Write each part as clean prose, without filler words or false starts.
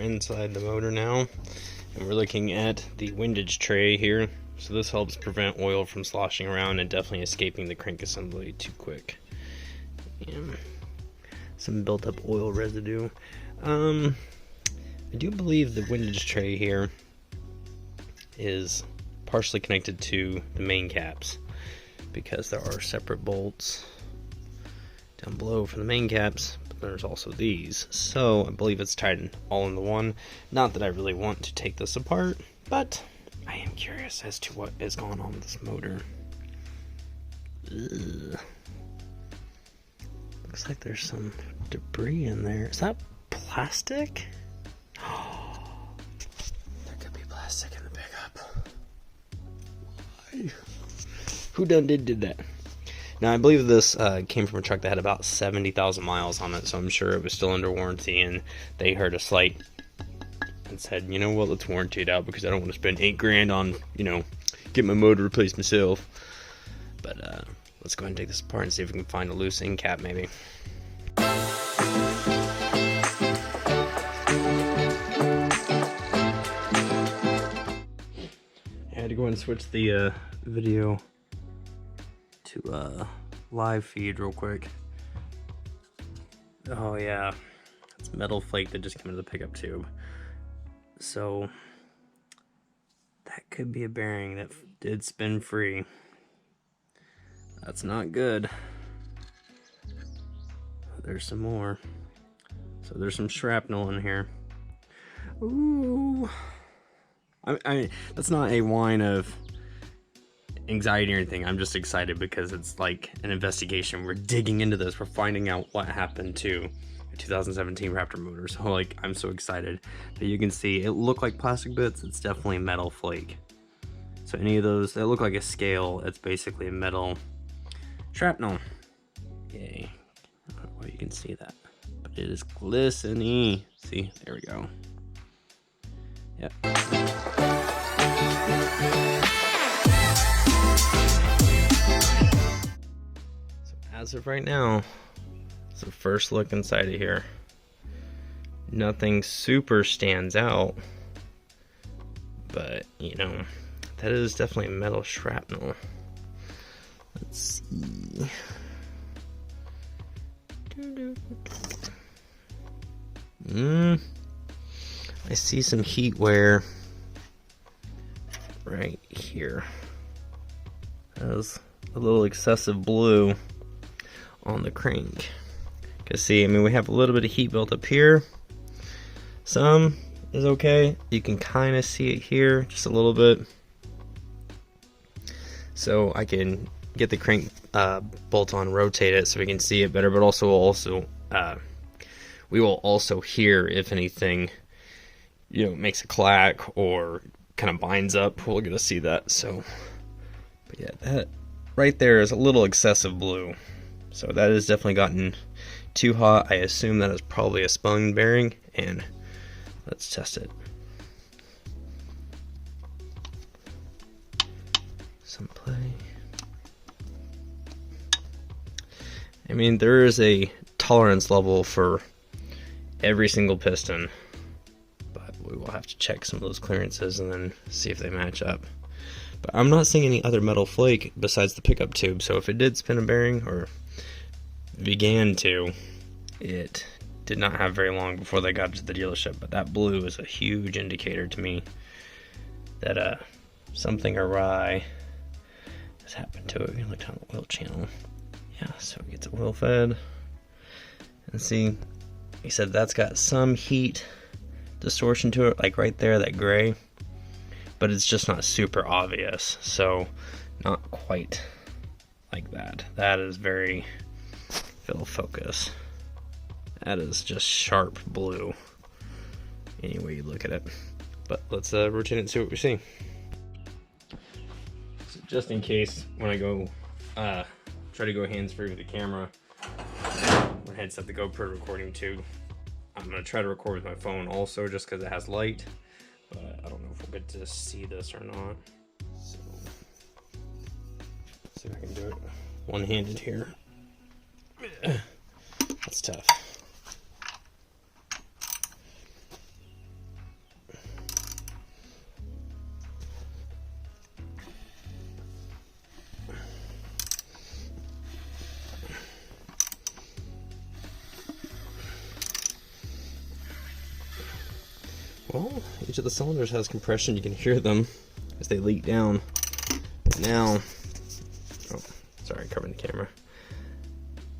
inside the motor now, and we're looking at the windage tray here. So this helps prevent oil from sloshing around and definitely escaping the crank assembly too quick. And some built up oil residue. I do believe the windage tray here is partially connected to the main caps, because there are separate bolts down below for the main caps, but there's also these. So I believe it's tied all into one. Not that I really want to take this apart, but I am curious as to what is going on with this motor. Ugh. Looks like there's some debris in there. Is that plastic? Oh, there could be plastic in the pickup. Why? Who did that? Now, I believe this came from a truck that had about 70,000 miles on it, so I'm sure it was still under warranty, and they heard a slight and said, you know what, let's warranty it out because I don't want to spend $8,000 on, get my motor replaced myself. But let's go ahead and take this apart and see if we can find a loose end cap maybe. I had to go ahead and switch the video to live feed real quick. Oh yeah, it's metal flake that just came into the pickup tube. So that could be a bearing that did spin free. That's not good. There's some more. So there's some shrapnel in here. Ooh. I that's not a whine of anxiety or anything. I'm just excited because it's like an investigation. We're digging into this. We're finding out what happened to a 2017 Raptor motor. So like, I'm so excited. But you can see it looked like plastic bits. It's definitely metal flake. So any of those that look like a scale, it's basically a metal shrapnel. Yay. I don't know why you can see that, but it is glistening. See, there we go. Yep. As of right now, it's the first look inside of here. Nothing super stands out, but that is definitely metal shrapnel. Let's see. I see some heat wear right here. Has a little excessive blue on the crank. Cause see, we have a little bit of heat built up here. Some is okay. You can kind of see it here, just a little bit. So I can get the crank bolt on, rotate it so we can see it better, but we will also hear if anything, makes a clack or kind of binds up. We're gonna see that. So, but yeah, that right there is a little excessive blue. So that has definitely gotten too hot. I assume that is probably a spun bearing, and let's test it. Some play. There is a tolerance level for every single piston, but we will have to check some of those clearances and then see if they match up. But I'm not seeing any other metal flake besides the pickup tube, so if it did spin a bearing or began to, it did not have very long before they got to the dealership. But that blue is a huge indicator to me that something awry has happened to it. We can look down the oil channel. Yeah, so it gets oil fed. And see, he said that's got some heat distortion to it, like right there, that gray. But it's just not super obvious. So, not quite like that. That is very fill focus. That is just sharp blue. Any way you look at it. But let's rotate it and see what we see. So just in case when I go try to go hands-free with the camera, my headset, the GoPro recording too, I'm gonna try to record with my phone also, just because it has light. But I don't know if we'll get to see this or not. So let's see if I can do it one-handed here. That's tough. well, each of the cylinders has compression. You can hear them as they leak down. But now, oh, sorry, covering the camera.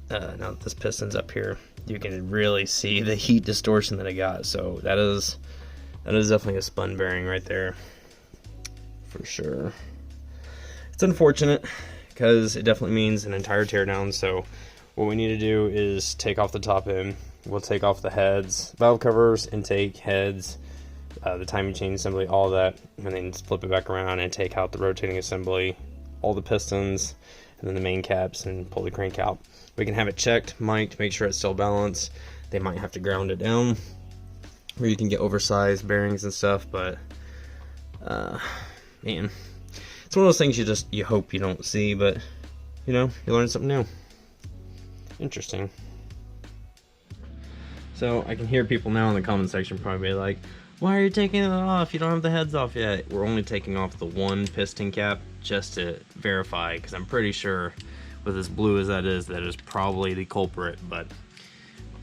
Now that this piston's up here, you can really see the heat distortion that I got. So that is definitely a spun bearing right there, for sure. It's unfortunate because it definitely means an entire teardown. So what we need to do is take off the top end. We'll take off the heads, valve covers, intake, heads, the timing chain assembly, all that, and then flip it back around and take out the rotating assembly, all the pistons, and then the main caps, and pull the crank out. We can have it checked, mic'd, make sure it's still balanced. They might have to ground it down, or you can get oversized bearings and stuff, but man, it's one of those things you hope you don't see, but you know, you learn something new. Interesting. So I can hear people now in the comment section probably like, why are you taking it off? You don't have the heads off yet. We're only taking off the one piston cap just to verify, because I'm pretty sure with as blue as that is probably the culprit, but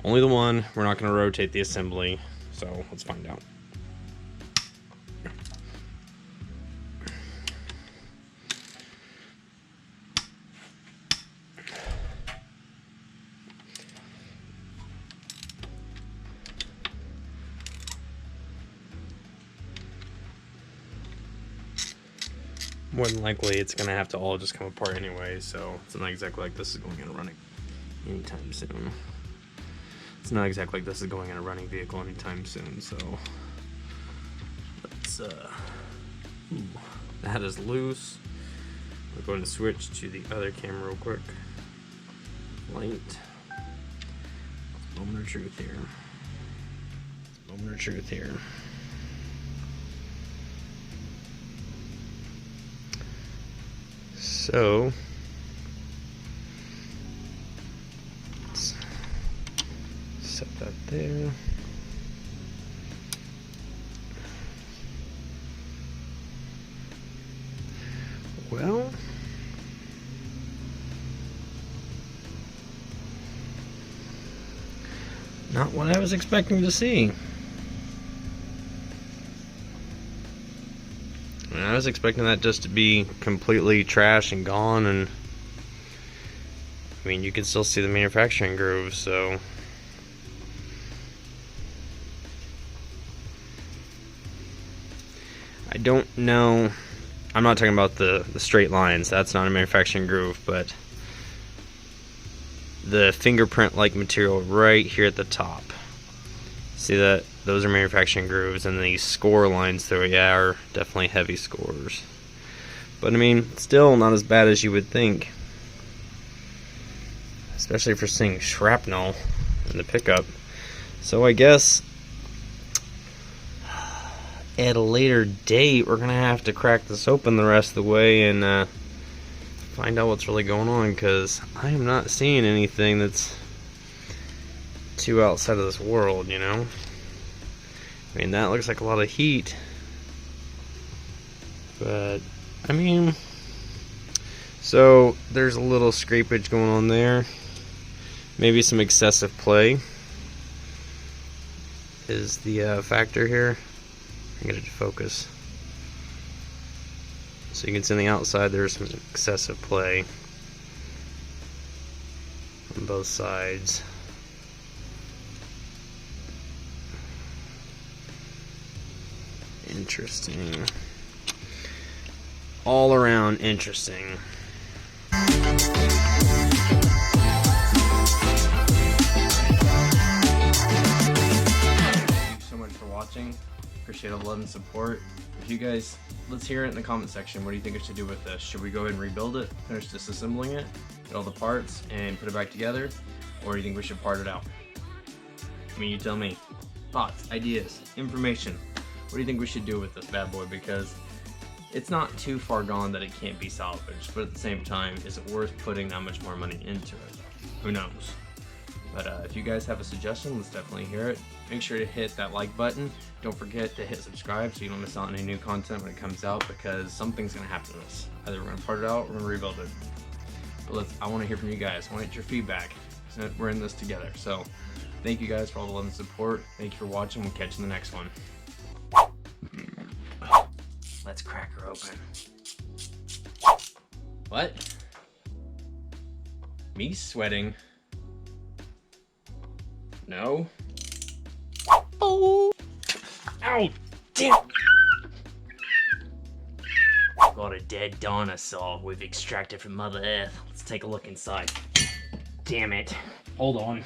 only the one. We're not going to rotate the assembly, so let's find out. More than likely it's gonna have to all just come apart anyway, so it's not exactly like this is going in a running anytime soon. It's not exactly like this is going in a running vehicle anytime soon, so let's that is loose. We're going to switch to the other camera real quick. Light. Moment of truth here. Moment of truth here. So let's set that there. Well, not what I was expecting to see. I was expecting that just to be completely trash and gone, and I mean, you can still see the manufacturing grooves, so I don't know. I'm not talking about the straight lines, that's not a manufacturing groove, but the fingerprint like material right here at the top. See that? Those are manufacturing grooves, and these score lines though, yeah, are definitely heavy scores. But I mean, still not as bad as you would think. Especially if you're seeing shrapnel in the pickup. So I guess at a later date we're gonna have to crack this open the rest of the way and find out what's really going on, because I am not seeing anything that's too outside of this world, you know? I mean, that looks like a lot of heat, but I mean, so there's a little scrapage going on there. Maybe some excessive play is the factor here. I get it to focus. So you can see on the outside there's some excessive play on both sides. Interesting. All around interesting. Thank you so much for watching. Appreciate all the love and support. If you guys, let's hear it in the comment section. What do you think I should do with this? Should we go ahead and rebuild it, finish disassembling it, get all the parts, and put it back together? Or do you think we should part it out? I mean, you tell me. Thoughts, ideas, information. What do you think we should do with this bad boy? Because it's not too far gone that it can't be salvaged, but at the same time, is it worth putting that much more money into it? Who knows? But if you guys have a suggestion, let's definitely hear it. Make sure to hit that like button. Don't forget to hit subscribe so you don't miss out on any new content when it comes out, because something's gonna happen to this. Either we're gonna part it out or we're gonna rebuild it. But I want to hear from you guys. I want to get your feedback. We're in this together. So thank you guys for all the love and support. Thank you for watching. We'll catch you in the next one. Let's crack her open. What? Me sweating? No. Oh! Ow! Damn! Got a dead dinosaur we've extracted from Mother Earth. Let's take a look inside. Damn it. Hold on.